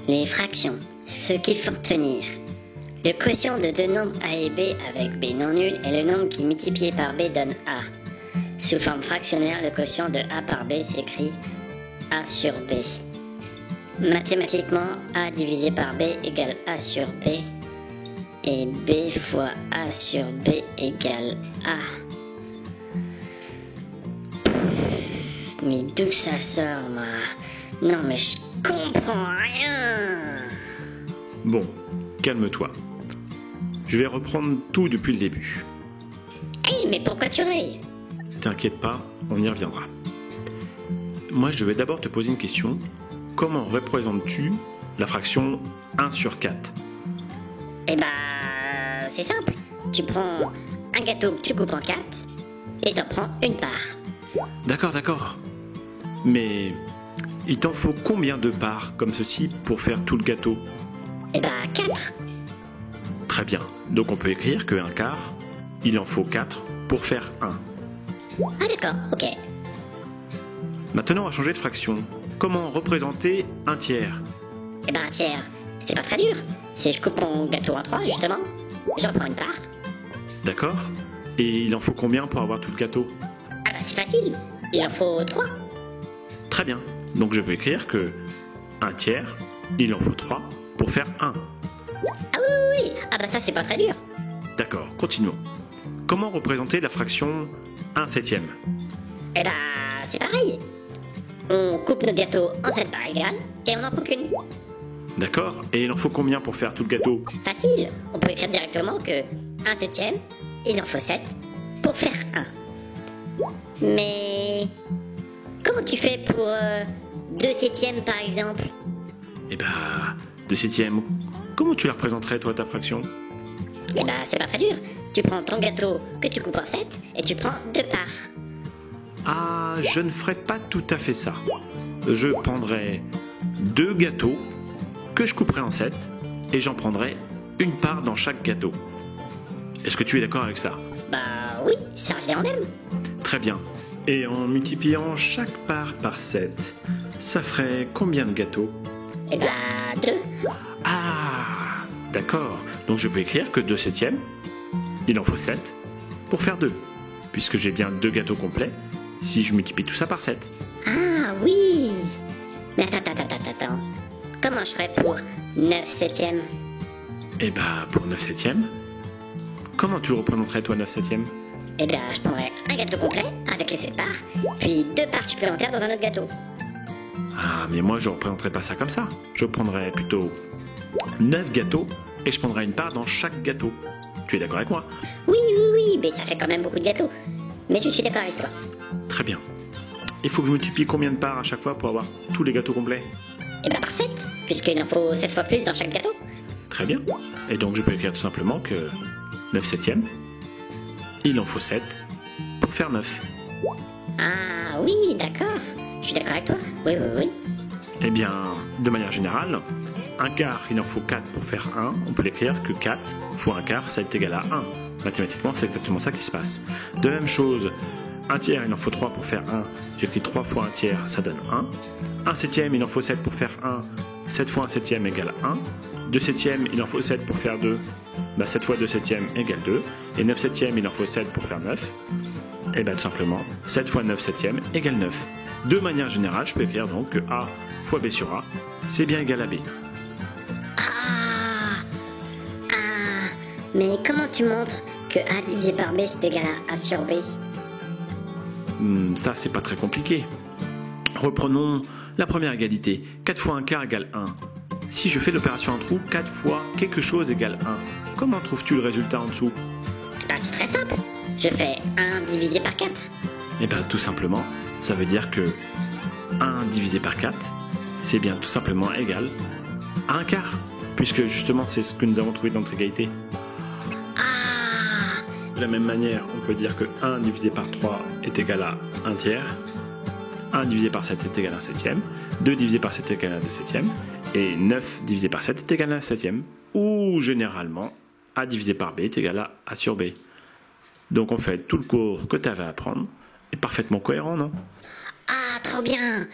Les fractions, ce qu'il faut retenir. Le quotient de deux nombres A et B avec B non nul est le nombre qui multiplié par B donne A. Sous forme fractionnaire, le quotient de A par B s'écrit A sur B. Mathématiquement, A divisé par B égale A sur B et B fois A sur B égale A. Mais d'où ça sort, moi? Non mais je comprends rien. Bon, calme-toi. Je vais reprendre tout depuis le début. Hey, mais pourquoi tu rayes? T'inquiète pas, on y reviendra. Moi, je vais d'abord te poser une question. Comment représentes-tu la fraction 1 sur 4? Eh bah, c'est simple. Tu prends un gâteau que tu coupes en 4 et t'en prends une part. D'accord. Mais il t'en faut combien de parts comme ceci pour faire tout le gâteau? Eh bah, 4. Très bien. Donc on peut écrire que un quart, il en faut 4 pour faire 1. Ah d'accord, ok. Maintenant, on va changer de fraction. Comment représenter un tiers? Eh bah, un tiers, c'est pas très dur. Si je coupe mon gâteau en 3, justement, j'en prends une part. D'accord. Et il en faut combien pour avoir tout le gâteau? Ah bah, c'est facile. Il en faut 3. Très bien. Donc je peux écrire que un tiers, il en faut 3 pour faire 1. Ah oui. Ah bah ça, c'est pas très dur. D'accord, continuons. Comment représenter la fraction 1 septième? Eh bah, c'est pareil. On coupe notre gâteau en 7 parts égales et on n'en prend qu'une. D'accord. Et il en faut combien pour faire tout le gâteau? Facile. On peut écrire directement que 1 septième, il en faut 7 pour faire 1. Mais comment tu fais pour 2 septièmes par exemple? Eh bah, 2 septièmes. Comment tu la représenterais, toi, ta fraction? Eh bah, c'est pas très dur. Tu prends ton gâteau que tu coupes en 7 et tu prends 2 parts. Ah, je ne ferai pas tout à fait ça. Je prendrai 2 gâteaux que je couperai en 7 et j'en prendrai une part dans chaque gâteau. Est-ce que tu es d'accord avec ça? Bah oui, ça revient en même. Très bien. Et en multipliant chaque part par 7, ça ferait combien de gâteaux? Eh bah, 2. Ah, d'accord. Donc je peux écrire que 2 septièmes, il en faut 7 pour faire 2. Puisque j'ai bien 2 gâteaux complets, si je multiplie tout ça par 7. Ah oui. Mais attends. Comment je ferais pour 9 septièmes? Et bah, pour 9 septièmes, comment tu représenterais toi 9 septièmes? Eh bien, je prendrais un gâteau complet avec les 7 parts, puis 2 parts supplémentaires dans un autre gâteau. Ah, mais moi je ne représenterais pas ça comme ça. Je prendrais plutôt 9 gâteaux et je prendrais une part dans chaque gâteau. Tu es d'accord avec moi? Oui, mais ça fait quand même beaucoup de gâteaux. Mais je suis d'accord avec toi. Très bien. Il faut que je multiplie combien de parts à chaque fois pour avoir tous les gâteaux complets? Eh bien, par 7, puisqu'il en faut 7 fois plus dans chaque gâteau. Très bien. Et donc je peux écrire tout simplement que 9 septièmes, il en faut 7 pour faire 9. Ah oui, d'accord. Je suis d'accord avec toi. Oui. Eh bien, de manière générale, un quart, il en faut 4 pour faire 1. On peut l'écrire que 4 fois un quart, ça est égal à 1. Mathématiquement, c'est exactement ça qui se passe. De même chose, un tiers, il en faut 3 pour faire 1. J'écris 3 fois un tiers, ça donne 1. Un septième, il en faut 7 pour faire 1. 7 fois un septième égale 1. 2 septièmes, il en faut 7 pour faire 2. 7 fois 2 septièmes égale 2. Et 9 septièmes, il en faut 7 pour faire 9. Et tout simplement, 7 fois 9 septièmes égale 9. De manière générale, je peux écrire donc que A fois B sur A, c'est bien égal à B. Ah, mais comment tu montres que A divisé par B c'est égal à A sur B? Ça, c'est pas très compliqué. Reprenons la première égalité. 4 fois un quart égale 1. Si je fais l'opération en trou, 4 fois quelque chose égale 1. Comment trouves-tu le résultat en dessous? C'est très simple. Je fais 1 divisé par 4. Tout simplement, ça veut dire que 1 divisé par 4, c'est bien tout simplement égal à un quart. Puisque justement, c'est ce que nous avons trouvé dans notre égalité. Ah, De la même manière, on peut dire que 1 divisé par 3 est égal à 1 tiers. 1 divisé par 7 est égal à 1 septième. 2 divisé par 7 est égal à 2 septièmes. Et 9 divisé par 7 est égal à 1 septième. Ou généralement, A divisé par B est égal à A sur B. Donc en fait, tout le cours que tu avais à apprendre est parfaitement cohérent, non? ah, trop bien.